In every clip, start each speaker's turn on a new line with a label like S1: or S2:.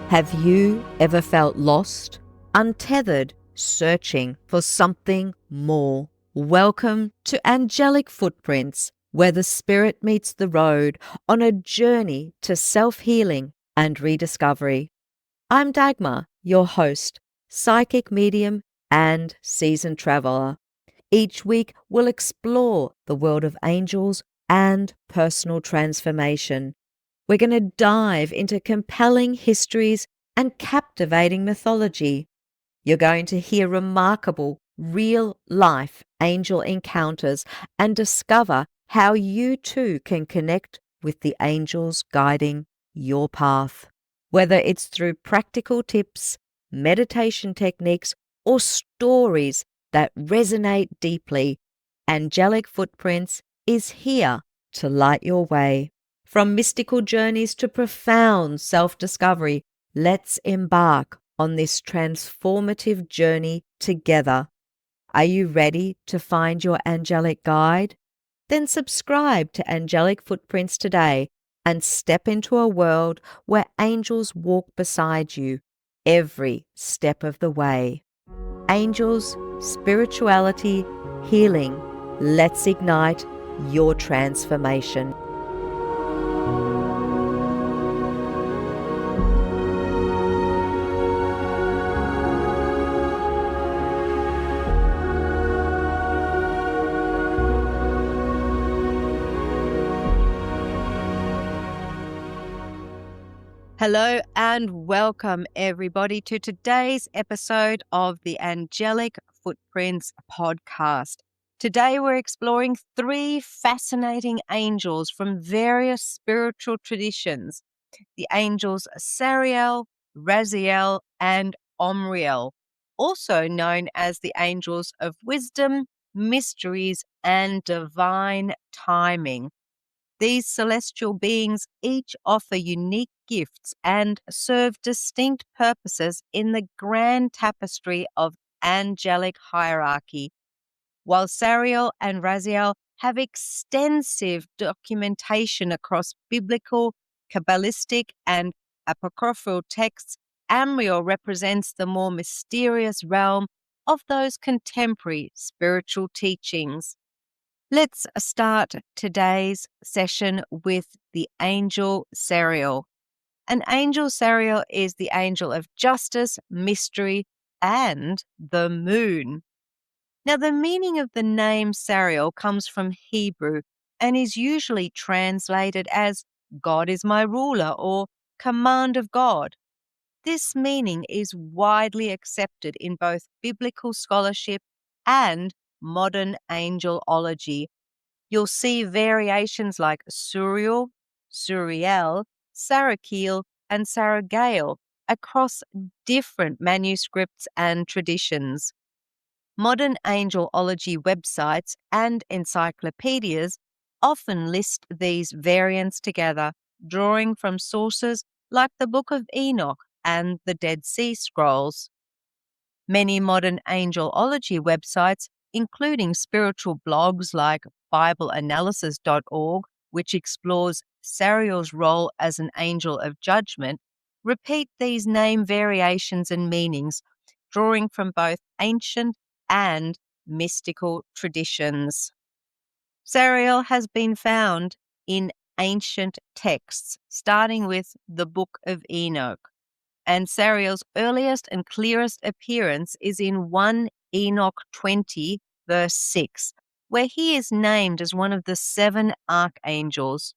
S1: Have you ever felt lost, untethered, searching for something more? Welcome to Angelic Footprints, where the spirit meets the road on a journey to self-healing and rediscovery. I'm Dagmar, your host, psychic medium and seasoned traveler. Each week we'll explore the world of angels and personal transformation. We're going to dive into compelling histories and captivating mythology. You're going to hear remarkable, real-life angel encounters and discover how you too can connect with the angels guiding your path. Whether it's through practical tips, meditation techniques, or stories that resonate deeply, Angelic Footprints is here to light your way. From mystical journeys to profound self-discovery, let's embark on this transformative journey together. Are you ready to find your angelic guide? Then subscribe to Angelic Footprints today and step into a world where angels walk beside you every step of the way. Angels, spirituality, healing. Let's ignite your transformation. Hello and welcome everybody to today's episode of the Angelic Footprints podcast. Today we're exploring 3 fascinating angels from various spiritual traditions. The angels Sariel, Raziel, and Omriel, also known as the angels of wisdom, mysteries, and divine timing. These celestial beings each offer unique gifts and serve distinct purposes in the grand tapestry of angelic hierarchy. While Sariel and Raziel have extensive documentation across biblical, Kabbalistic, and apocryphal texts, Omriel represents the more mysterious realm of those contemporary spiritual teachings. Let's start today's session with the angel Sariel. An angel Sariel is the angel of justice, mystery, and the moon. Now, the meaning of the name Sariel comes from Hebrew and is usually translated as God is my ruler or command of God. This meaning is widely accepted in both biblical scholarship and modern angelology. You'll see variations like Sariel, Sariel, and Sariel across different manuscripts and traditions. Modern angelology websites and encyclopedias often list these variants together, drawing from sources like the Book of Enoch and the Dead Sea Scrolls. Many modern angelology websites, including spiritual blogs like BibleAnalysis.org, which explores Sariel's role as an angel of judgment, repeat these name variations and meanings, drawing from both ancient and mystical traditions. Sariel has been found in ancient texts, starting with the Book of Enoch. And Sariel's earliest and clearest appearance is in 1 Enoch 20, verse 6, where he is named as one of the 7 archangels.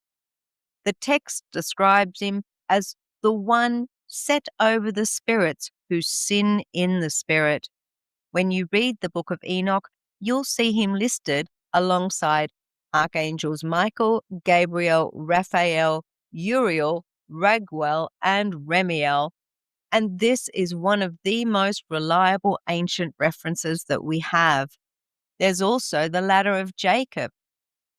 S1: The text describes him as the one set over the spirits who sin in the spirit. When you read the Book of Enoch, you'll see him listed alongside archangels Michael, Gabriel, Raphael, Uriel, Raguel, and Remiel. And this is one of the most reliable ancient references that we have. There's also the ladder of Jacob.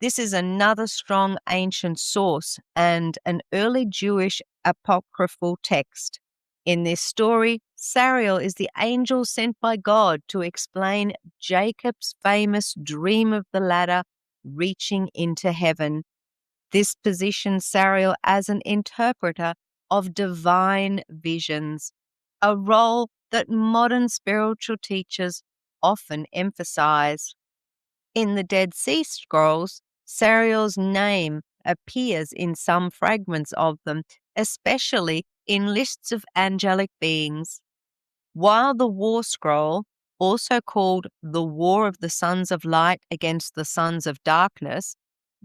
S1: This is another strong ancient source and an early Jewish apocryphal text. In this story, Sariel is the angel sent by God to explain Jacob's famous dream of the ladder reaching into heaven. This positions Sariel as an interpreter of divine visions, a role that modern spiritual teachers often emphasize. In the Dead Sea Scrolls, Sariel's name appears in some fragments of them, especially in lists of angelic beings. While the War Scroll, also called the War of the Sons of Light against the Sons of Darkness,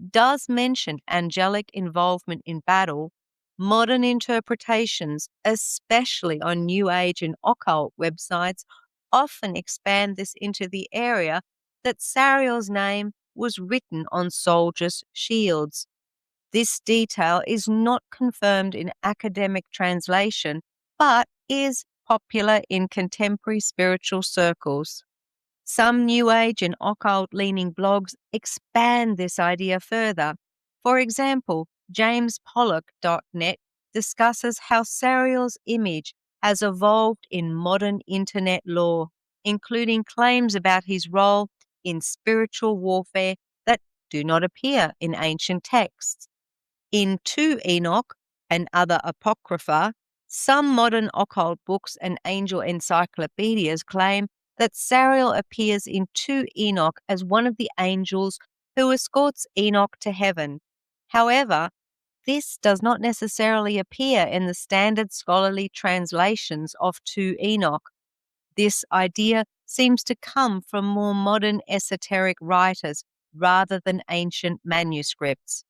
S1: does mention angelic involvement in battle, modern interpretations, especially on New Age and occult websites, often expand this into the area that Sariel's name was written on soldiers' shields. This detail is not confirmed in academic translation, but is popular in contemporary spiritual circles. Some New Age and occult-leaning blogs expand this idea further. For example, jamespollock.net discusses how Sariel's image has evolved in modern internet lore, including claims about his role in spiritual warfare that do not appear in ancient texts. In 2 Enoch and other apocrypha, some modern occult books and angel encyclopedias claim that Sariel appears in 2 Enoch as one of the angels who escorts Enoch to heaven. However, this does not necessarily appear in the standard scholarly translations of 2 Enoch. This idea seems to come from more modern esoteric writers rather than ancient manuscripts.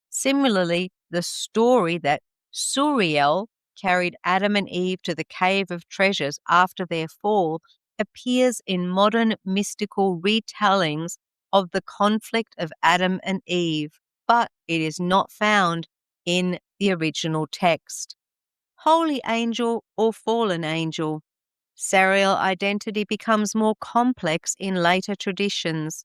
S1: Similarly, the story that Sariel carried Adam and Eve to the cave of treasures after their fall appears in modern mystical retellings of the conflict of Adam and Eve, but it is not found in the original text. Holy angel or fallen angel. Sariel identity becomes more complex in later traditions.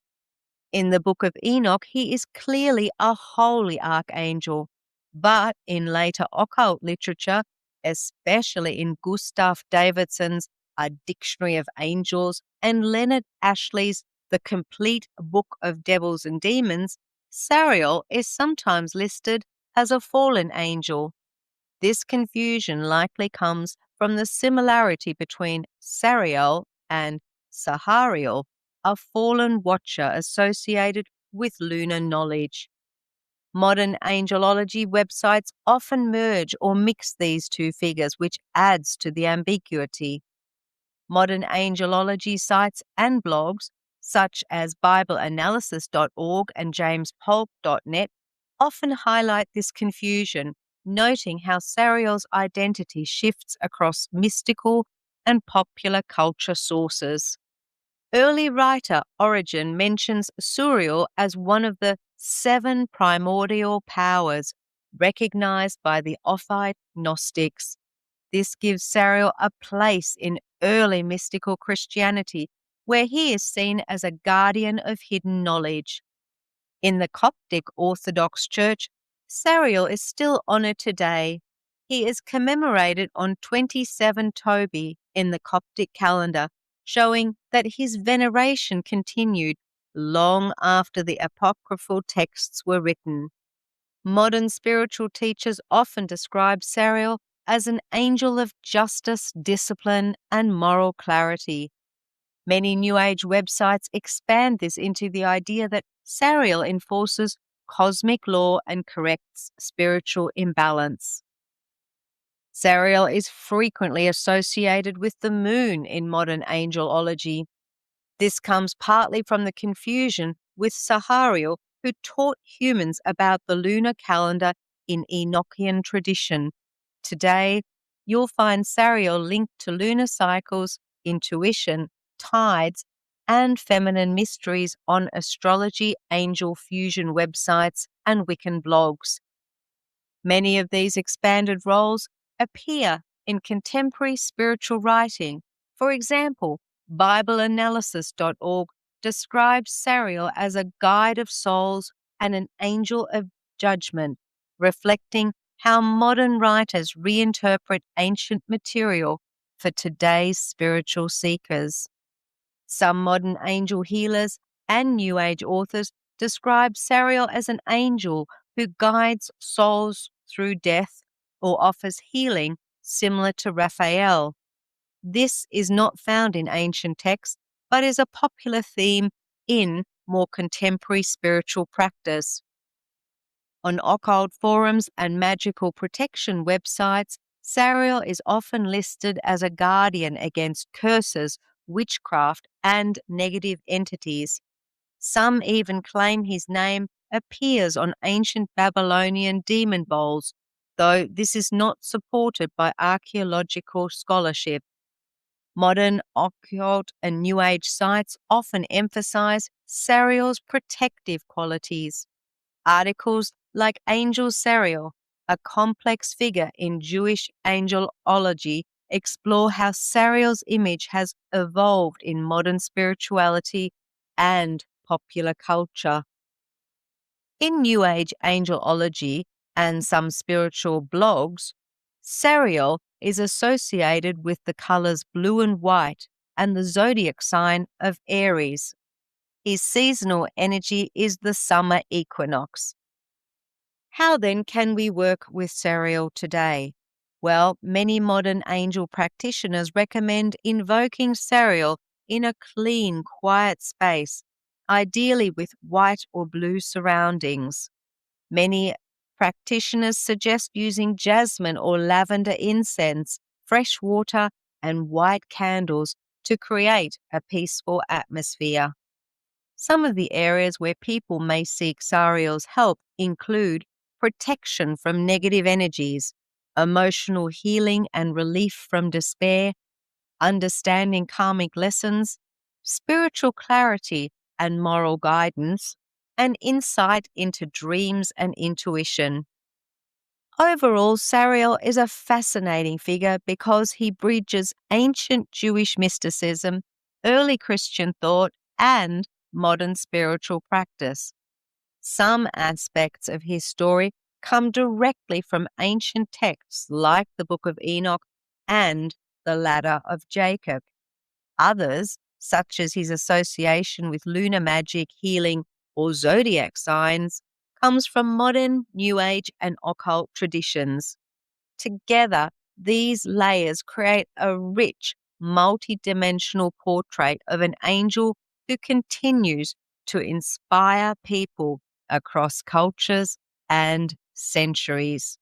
S1: In the Book of Enoch, he is clearly a holy archangel, but in later occult literature, especially in Gustav Davidson's A Dictionary of Angels and Leonard Ashley's The Complete Book of Devils and Demons, Sariel is sometimes listed as a fallen angel. This confusion likely comes from the similarity between Sariel and Sahariel, a fallen watcher associated with lunar knowledge. Modern angelology websites often merge or mix these two figures, which adds to the ambiguity. Modern angelology sites and blogs, such as BibleAnalysis.org and jamespolk.net, often highlight this confusion, noting how Sariel's identity shifts across mystical and popular culture sources. Early writer Origen mentions Sariel as one of the 7 primordial powers recognized by the Ophite Gnostics. This gives Sariel a place in early mystical Christianity, where he is seen as a guardian of hidden knowledge. In the Coptic Orthodox Church, Sariel is still honored today. He is commemorated on 27 Tobi in the Coptic calendar, showing that his veneration continued long after the apocryphal texts were written. Modern spiritual teachers often describe Sariel as an angel of justice, discipline, and moral clarity. Many New Age websites expand this into the idea that Sariel enforces cosmic law and corrects spiritual imbalance. Sariel is frequently associated with the moon in modern angelology. This comes partly from the confusion with Sahariel, who taught humans about the lunar calendar in Enochian tradition. Today, you'll find Sariel linked to lunar cycles, intuition, tides, and feminine mysteries on astrology angel fusion websites and Wiccan blogs. Many of these expanded roles appear in contemporary spiritual writing. For example, BibleAnalysis.org describes Sariel as a guide of souls and an angel of judgment, reflecting how modern writers reinterpret ancient material for today's spiritual seekers. Some modern angel healers and New Age authors describe Sariel as an angel who guides souls through death or offers healing similar to Raphael. This is not found in ancient texts, but is a popular theme in more contemporary spiritual practice. On occult forums and magical protection websites, Sariel is often listed as a guardian against curses, witchcraft, and negative entities. Some even claim his name appears on ancient Babylonian demon bowls, though this is not supported by archaeological scholarship. Modern occult and New Age sites often emphasize Sariel's protective qualities. Articles like Angel Sariel, a complex figure in Jewish angelology, explore how Sariel's image has evolved in modern spirituality and popular culture. In New Age angelology and some spiritual blogs, Sariel is associated with the colors blue and white and the zodiac sign of Aries. His seasonal energy is the summer equinox. How then can we work with Sariel today? Well, many modern angel practitioners recommend invoking Sariel in a clean, quiet space, ideally with white or blue surroundings. Many practitioners suggest using jasmine or lavender incense, fresh water, and white candles to create a peaceful atmosphere. Some of the areas where people may seek Sariel's help include protection from negative energies, emotional healing and relief from despair, understanding karmic lessons, spiritual clarity and moral guidance, and insight into dreams and intuition. Overall, Sariel is a fascinating figure because he bridges ancient Jewish mysticism, early Christian thought, and modern spiritual practice. Some aspects of his story come directly from ancient texts like the Book of Enoch and the Ladder of Jacob. Others, such as his association with lunar magic, healing, or zodiac signs, comes from modern New Age and occult traditions. Together, these layers create a rich, multi-dimensional portrait of an angel who continues to inspire people across cultures and centuries.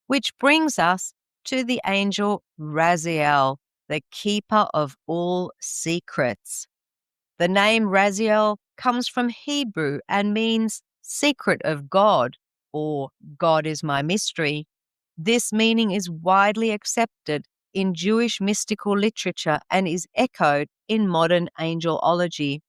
S1: Which brings us to the angel Raziel, the keeper of all secrets. The name Raziel comes from Hebrew and means secret of God, or God is my mystery. This meaning is widely accepted in Jewish mystical literature and is echoed in modern angelology.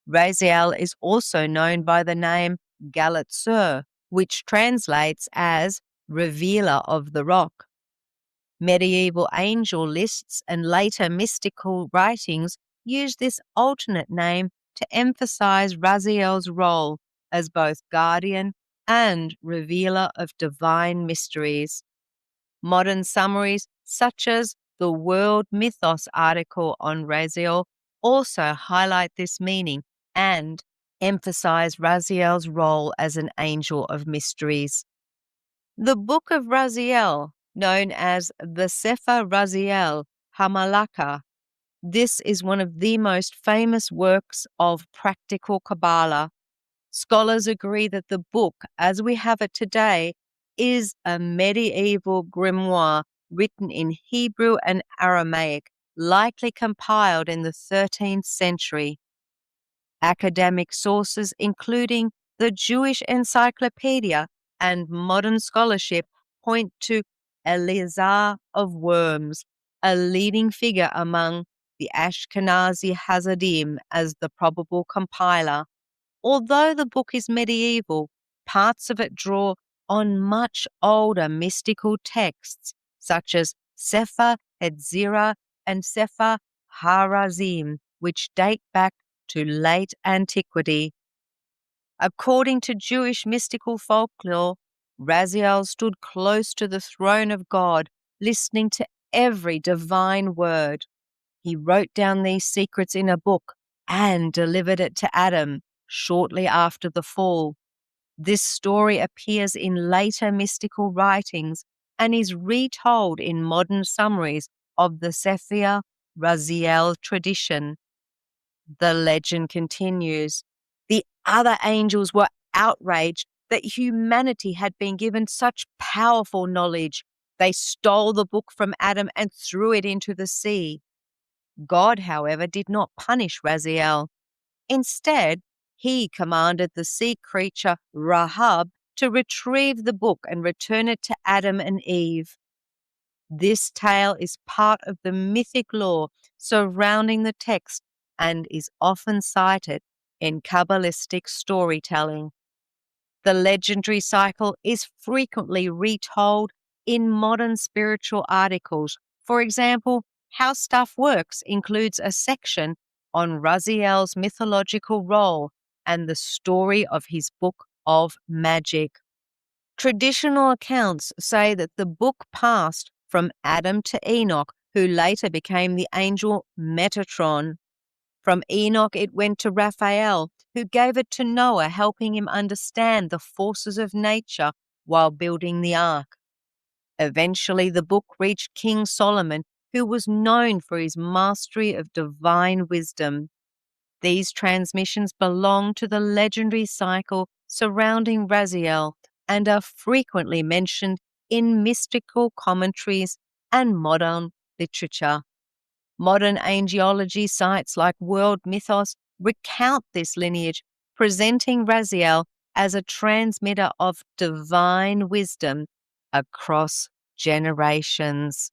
S1: Raziel is also known by the name Galatzur, which translates as revealer of the rock. Medieval angel lists and later mystical writings use this alternate name to emphasize Raziel's role as both guardian and revealer of divine mysteries. Modern summaries, such as the World Mythos article on Raziel, also highlight this meaning and emphasize Raziel's role as an angel of mysteries. The Book of Raziel, known as the Sefer Raziel Hamalaka, this is one of the most famous works of practical Kabbalah. Scholars agree that the book, as we have it today, is a medieval grimoire written in Hebrew and Aramaic, likely compiled in the 13th century. Academic sources, including the Jewish Encyclopedia and modern scholarship, point to Eliezer of Worms, a leading figure among the Ashkenazi Hasidim, as the probable compiler. Although the book is medieval, parts of it draw on much older mystical texts, such as Sefer Yetzirah and Sefer Harazim, which date back to late antiquity. According to Jewish mystical folklore, Raziel stood close to the throne of God, listening to every divine word. He wrote down these secrets in a book and delivered it to Adam shortly after the fall. This story appears in later mystical writings and is retold in modern summaries of the Sefer Raziel tradition. The legend continues. The other angels were outraged that humanity had been given such powerful knowledge. They stole the book from Adam and threw it into the sea. God, however, did not punish Raziel. Instead, he commanded the sea creature Rahab to retrieve the book and return it to Adam and Eve. This tale is part of the mythic lore surrounding the text and is often cited in Kabbalistic storytelling. The legendary cycle is frequently retold in modern spiritual articles. For example, How Stuff Works includes a section on Raziel's mythological role and the story of his book of magic. Traditional accounts say that the book passed from Adam to Enoch, who later became the angel Metatron. From Enoch, it went to Raphael, who gave it to Noah, helping him understand the forces of nature while building the ark. Eventually, the book reached King Solomon, who was known for his mastery of divine wisdom. These transmissions belong to the legendary cycle surrounding Raziel and are frequently mentioned in mystical commentaries and modern literature. Modern angelology sites like World Mythos recount this lineage, presenting Raziel as a transmitter of divine wisdom across generations.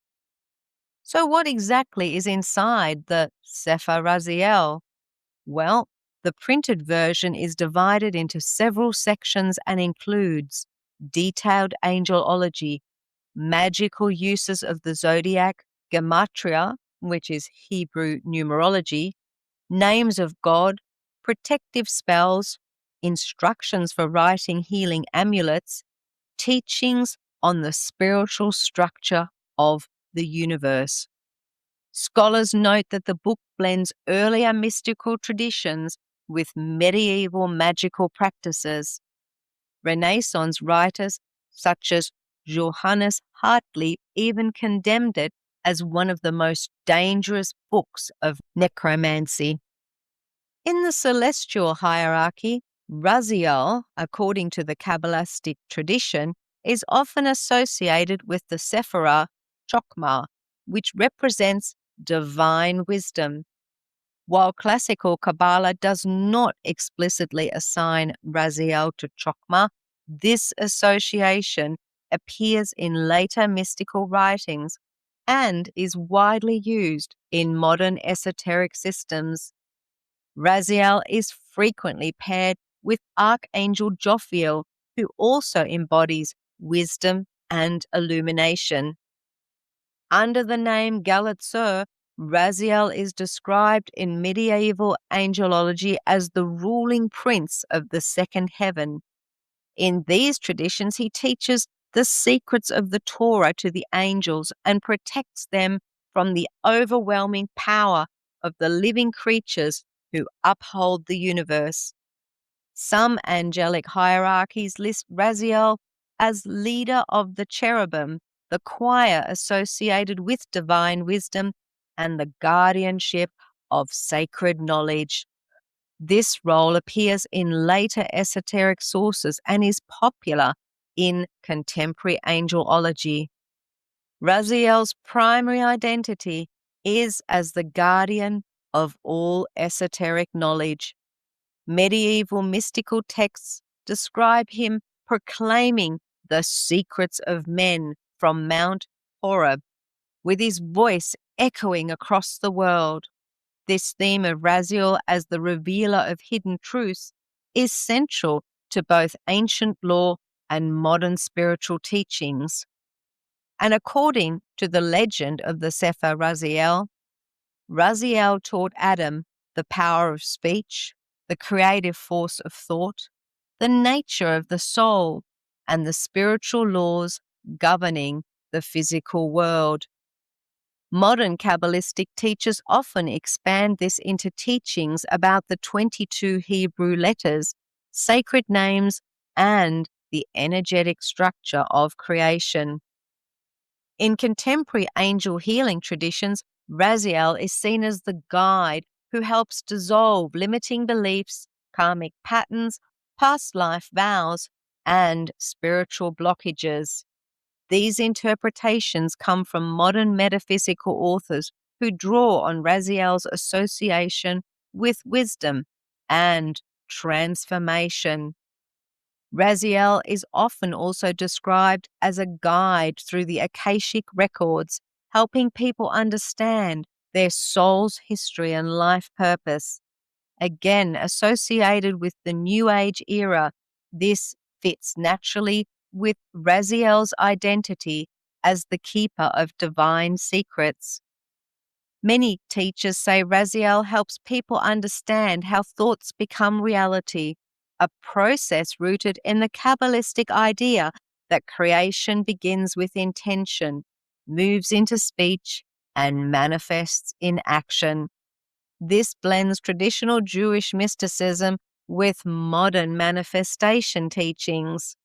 S1: So what exactly is inside the Sefer Raziel? Well, the printed version is divided into several sections and includes detailed angelology, magical uses of the zodiac, gematria, which is Hebrew numerology, names of God, protective spells, instructions for writing healing amulets, teachings on the spiritual structure of the universe. Scholars note that the book blends earlier mystical traditions with medieval magical practices. Renaissance writers such as Johannes Hartley even condemned it as one of the most dangerous books of necromancy. In the celestial hierarchy, Raziel, according to the Kabbalistic tradition, is often associated with the Sephirah Chokmah, which represents divine wisdom. While classical Kabbalah does not explicitly assign Raziel to Chokmah, this association appears in later mystical writings and is widely used in modern esoteric systems. Raziel is frequently paired with Archangel Jophiel, who also embodies wisdom and illumination. Under the name Galatzur, Raziel is described in medieval angelology as the ruling prince of the second heaven. In these traditions, he teaches the secrets of the Torah to the angels and protects them from the overwhelming power of the living creatures who uphold the universe. Some angelic hierarchies list Raziel as leader of the cherubim, the choir associated with divine wisdom, and the guardianship of sacred knowledge. This role appears in later esoteric sources and is popular in contemporary angelology. Raziel's primary identity is as the guardian of all esoteric knowledge. Medieval mystical texts describe him proclaiming the secrets of men from Mount Horeb, with his voice echoing across the world. This theme of Raziel as the revealer of hidden truths is central to both ancient law and modern spiritual teachings. And according to the legend of the Sefer Raziel, Raziel taught Adam the power of speech, the creative force of thought, the nature of the soul, and the spiritual laws governing the physical world. Modern Kabbalistic teachers often expand this into teachings about the 22 Hebrew letters, sacred names, and the energetic structure of creation. In contemporary angel healing traditions, Raziel is seen as the guide who helps dissolve limiting beliefs, karmic patterns, past life vows, and spiritual blockages. These interpretations come from modern metaphysical authors who draw on Raziel's association with wisdom and transformation. Raziel is often also described as a guide through the Akashic records, helping people understand their soul's history and life purpose. Again, associated with the New Age era, this fits naturally with Raziel's identity as the keeper of divine secrets. Many teachers say Raziel helps people understand how thoughts become reality, a process rooted in the Kabbalistic idea that creation begins with intention, moves into speech, and manifests in action. This blends traditional Jewish mysticism with modern manifestation teachings.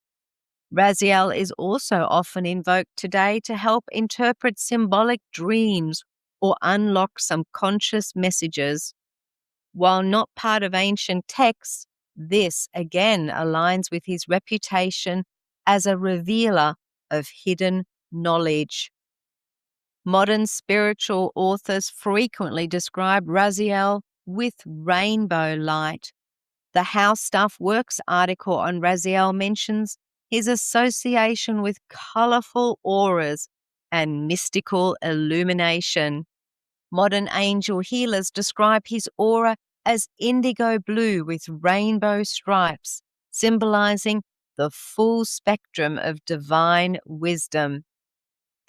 S1: Raziel is also often invoked today to help interpret symbolic dreams or unlock some conscious messages. While not part of ancient texts, this again aligns with his reputation as a revealer of hidden knowledge. Modern spiritual authors frequently describe Raziel with rainbow light. The How Stuff Works article on Raziel mentions his association with colorful auras and mystical illumination. Modern angel healers describe his aura as indigo blue with rainbow stripes, symbolizing the full spectrum of divine wisdom.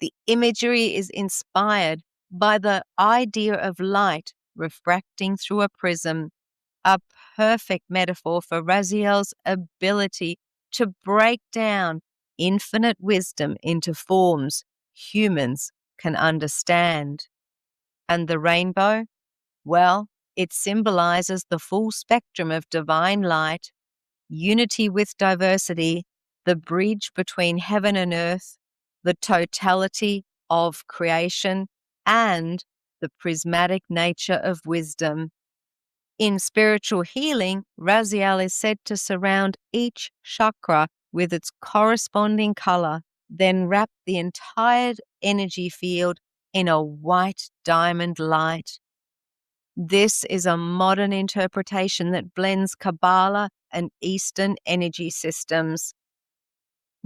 S1: The imagery is inspired by the idea of light refracting through a prism, a perfect metaphor for Raziel's ability to break down infinite wisdom into forms humans can understand. And the rainbow? Well, it symbolizes the full spectrum of divine light, unity with diversity, the bridge between heaven and earth, the totality of creation, and the prismatic nature of wisdom. In spiritual healing, Raziel is said to surround each chakra with its corresponding color, then wrap the entire energy field in a white diamond light. This is a modern interpretation that blends Kabbalah and Eastern energy systems.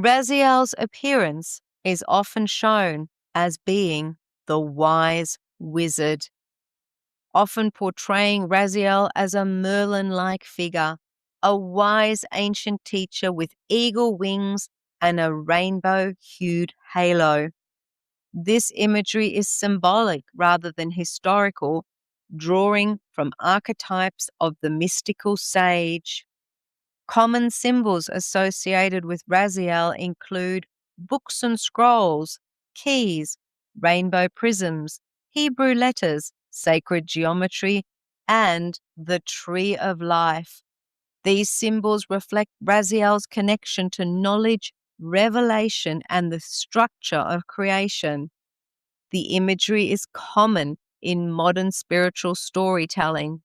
S1: Raziel's appearance is often shown as being the wise wizard, often portraying Raziel as a Merlin-like figure, a wise ancient teacher with eagle wings and a rainbow-hued halo. This imagery is symbolic rather than historical, drawing from archetypes of the mystical sage. Common symbols associated with Raziel include books and scrolls, keys, rainbow prisms, Hebrew letters, sacred geometry, and the tree of life. These symbols reflect Raziel's connection to knowledge, revelation, and the structure of creation. The imagery is common in modern spiritual storytelling.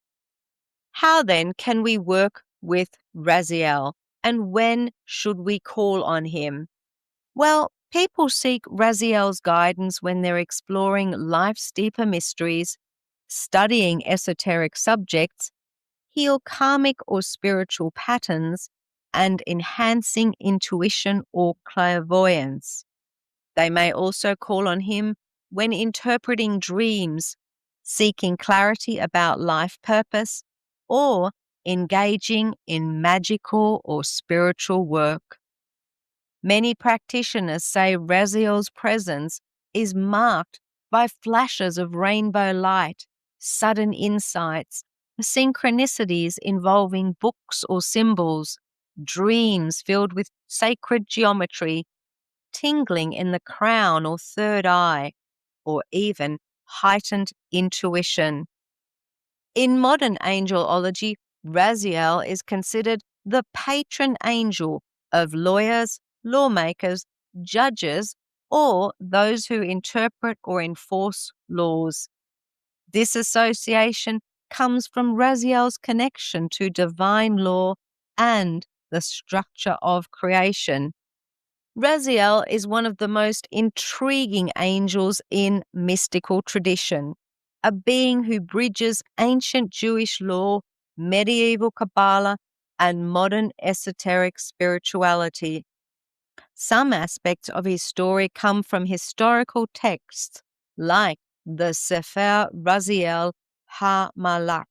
S1: How then can we work with Raziel, and when should we call on him? Well, people seek Raziel's guidance when they're exploring life's deeper mysteries, studying esoteric subjects, heal karmic or spiritual patterns, and enhancing intuition or clairvoyance. They may also call on him when interpreting dreams, seeking clarity about life purpose, or engaging in magical or spiritual work. Many practitioners say Raziel's presence is marked by flashes of rainbow light, sudden insights, synchronicities involving books or symbols, dreams filled with sacred geometry, tingling in the crown or third eye, or even heightened intuition. In modern angelology, Raziel is considered the patron angel of lawyers, lawmakers, judges, or those who interpret or enforce laws. This association comes from Raziel's connection to divine law and the structure of creation. Raziel is one of the most intriguing angels in mystical tradition, a being who bridges ancient Jewish law, medieval Kabbalah, and modern esoteric spirituality. Some aspects of his story come from historical texts like the Sefer Raziel ha-Malak.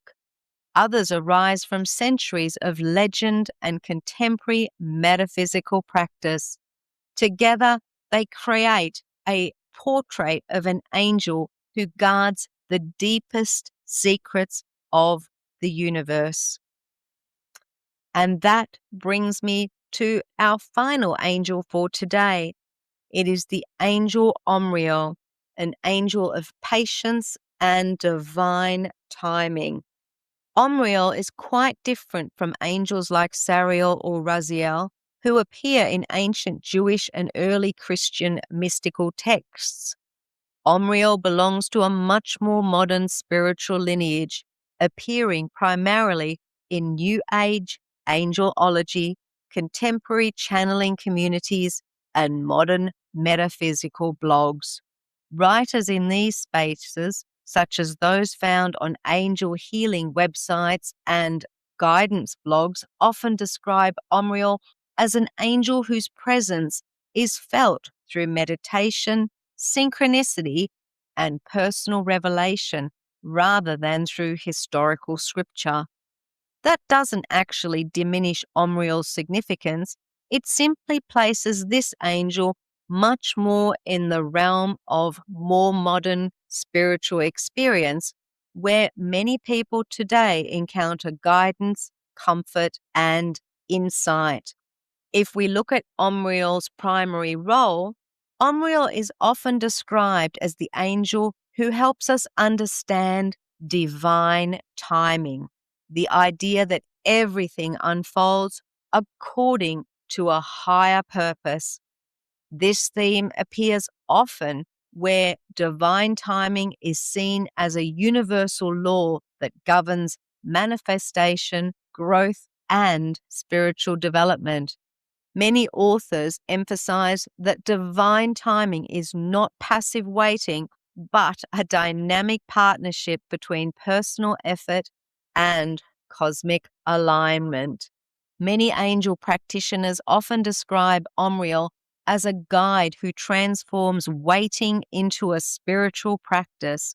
S1: Others arise from centuries of legend and contemporary metaphysical practice. Together, they create a portrait of an angel who guards the deepest secrets of the universe. And that brings me to our final angel for today. It is the angel Omriel, an angel of patience and divine timing. Omriel is quite different from angels like Sariel or Raziel, who appear in ancient Jewish and early Christian mystical texts. Omriel belongs to a much more modern spiritual lineage, appearing primarily in New Age angelology, contemporary channeling communities, and modern metaphysical blogs. Writers in these spaces, such as those found on angel healing websites and guidance blogs, often describe Omriel as an angel whose presence is felt through meditation, synchronicity, and personal revelation rather than through historical scripture. That doesn't actually diminish Omriel's significance. It simply places this angel much more in the realm of more modern spiritual experience, where many people today encounter guidance, comfort, and insight. If we look at Omriel's primary role, Omriel is often described as the angel who helps us understand divine timing, the idea that everything unfolds according to a higher purpose. This theme appears often where divine timing is seen as a universal law that governs manifestation, growth, and spiritual development. Many authors emphasize that divine timing is not passive waiting, but a dynamic partnership between personal effort and cosmic alignment. Many angel practitioners often describe Omriel as a guide who transforms waiting into a spiritual practice.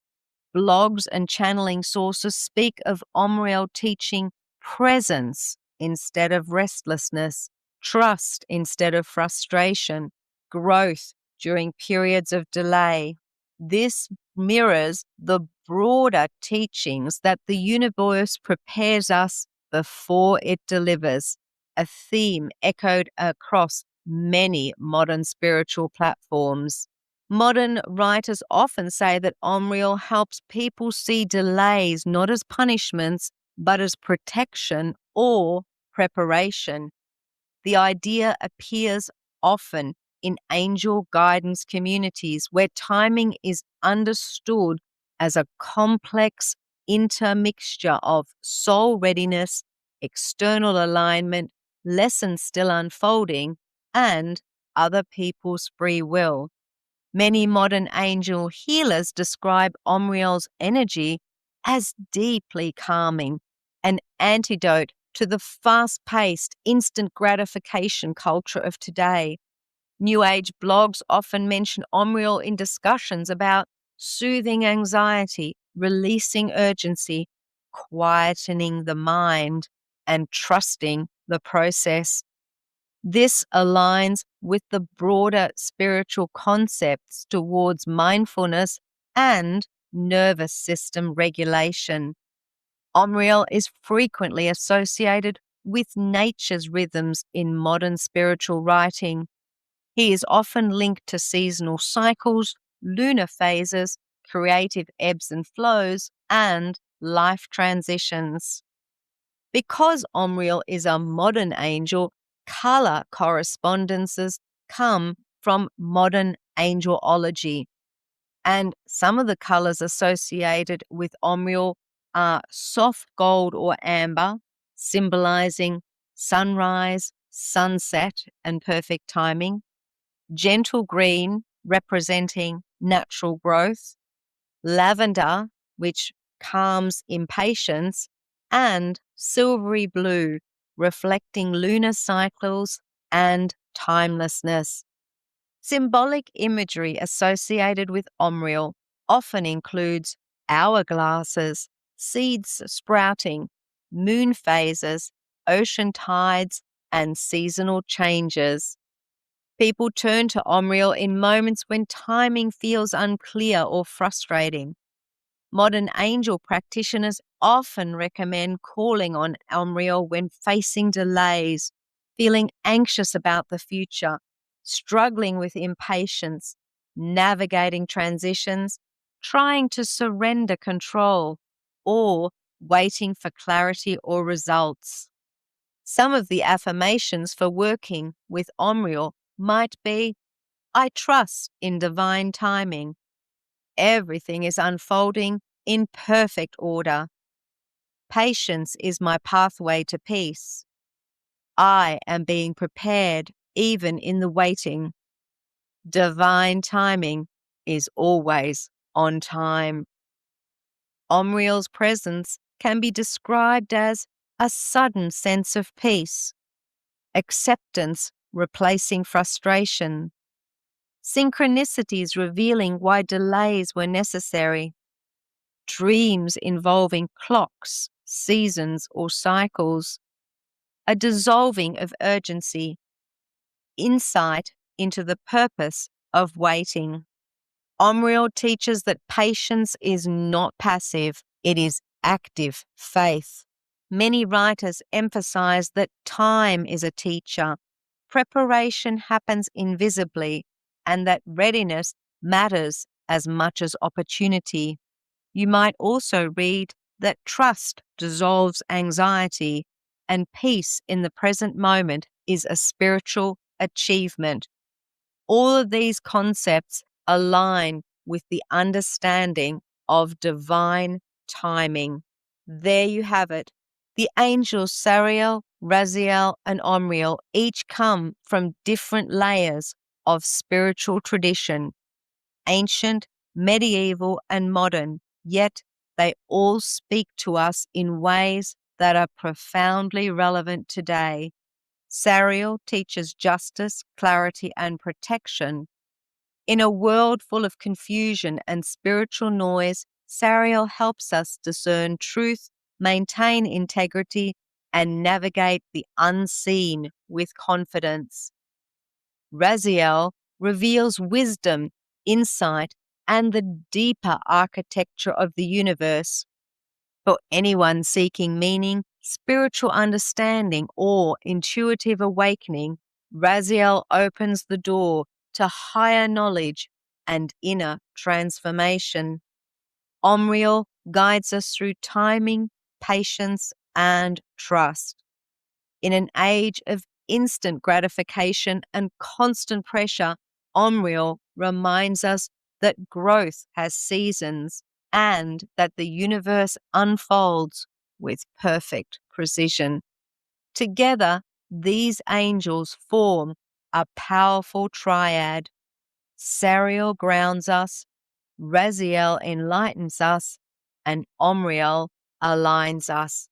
S1: Blogs and channeling sources speak of Omriel teaching presence instead of restlessness, trust instead of frustration, growth during periods of delay. This mirrors the broader teachings that the universe prepares us before it delivers, a theme echoed across many modern spiritual platforms. Modern writers often say that Omriel helps people see delays not as punishments, but as protection or preparation. The idea appears often in angel guidance communities where timing is understood as a complex intermixture of soul readiness, external alignment, lessons still unfolding, and other people's free will. Many modern angel healers describe Omriel's energy as deeply calming, an antidote to the fast-paced, instant gratification culture of today. New Age blogs often mention Omriel in discussions about soothing anxiety, releasing urgency, quietening the mind, and trusting the process. This aligns with the broader spiritual concepts towards mindfulness and nervous system regulation. Omriel is frequently associated with nature's rhythms in modern spiritual writing. He is often linked to seasonal cycles, lunar phases, creative ebbs and flows, and life transitions. Because Omriel is a modern angel, color correspondences come from modern angelology. And some of the colors associated with Omriel are soft gold or amber, symbolizing sunrise, sunset, and perfect timing; gentle green, representing natural growth; lavender, which calms impatience; and silvery blue, reflecting lunar cycles and timelessness. Symbolic imagery associated with Omriel often includes hourglasses, seeds sprouting, moon phases, ocean tides, and seasonal changes. People turn to Omriel in moments when timing feels unclear or frustrating. Modern angel practitioners often recommend calling on Omriel when facing delays, feeling anxious about the future, struggling with impatience, navigating transitions, trying to surrender control, or waiting for clarity or results. Some of the affirmations for working with Omriel might be: I trust in divine timing. Everything is unfolding in perfect order. Patience is my pathway to peace. I am being prepared even in the waiting. Divine timing is always on time. Omriel's presence can be described as a sudden sense of peace, acceptance replacing frustration, synchronicities revealing why delays were necessary, dreams involving clocks, seasons, or cycles, a dissolving of urgency, insight into the purpose of waiting. Omriel teaches that patience is not passive, it is active faith. Many writers emphasize that time is a teacher, preparation happens invisibly, and that readiness matters as much as opportunity. You might also read that trust dissolves anxiety, and peace in the present moment is a spiritual achievement. All of these concepts align with the understanding of divine timing. There you have it. The angels Sariel, Raziel, and Omriel each come from different layers of spiritual tradition, ancient, medieval, and modern, yet they all speak to us in ways that are profoundly relevant today. Sariel teaches justice, clarity, and protection. In a world full of confusion and spiritual noise, Sariel helps us discern truth, maintain integrity, and navigate the unseen with confidence. Raziel reveals wisdom, insight, and the deeper architecture of the universe. For anyone seeking meaning, spiritual understanding, or intuitive awakening, Raziel opens the door to higher knowledge and inner transformation. Omriel guides us through timing, patience, and trust. In an age of instant gratification and constant pressure, Omriel reminds us that growth has seasons and that the universe unfolds with perfect precision. Together, these angels form a powerful triad. Sariel grounds us, Raziel enlightens us, and Omriel aligns us.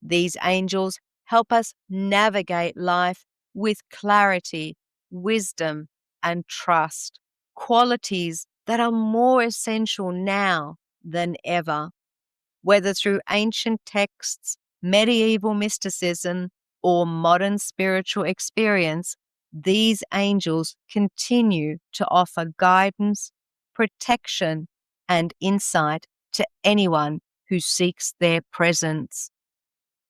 S1: These angels help us navigate life with clarity, wisdom, and trust, qualities that are more essential now than ever. Whether through ancient texts, medieval mysticism, or modern spiritual experience, these angels continue to offer guidance, protection, and insight to anyone who seeks their presence.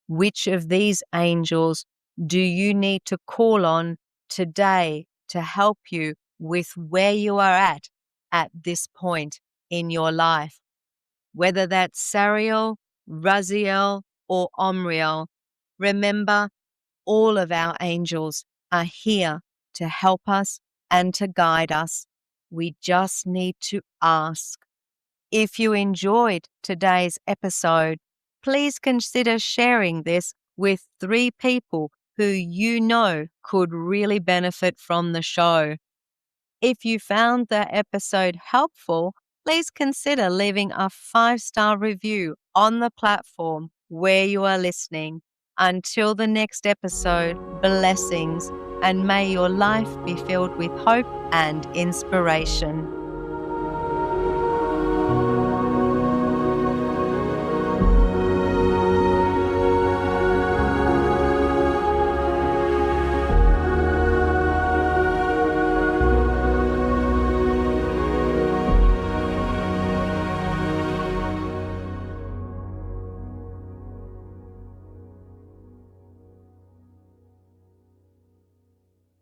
S1: Which of these angels do you need to call on today to help you with where you are at this point in your life? Whether that's Sariel, Raziel, or Omriel, remember, all of our angels are here to help us and to guide us. We just need to ask. If you enjoyed today's episode, please consider sharing this with 3 people who you know could really benefit from the show. If you found the episode helpful, please consider leaving a 5-star review on the platform where you are listening. Until the next episode, blessings, and may your life be filled with hope and inspiration.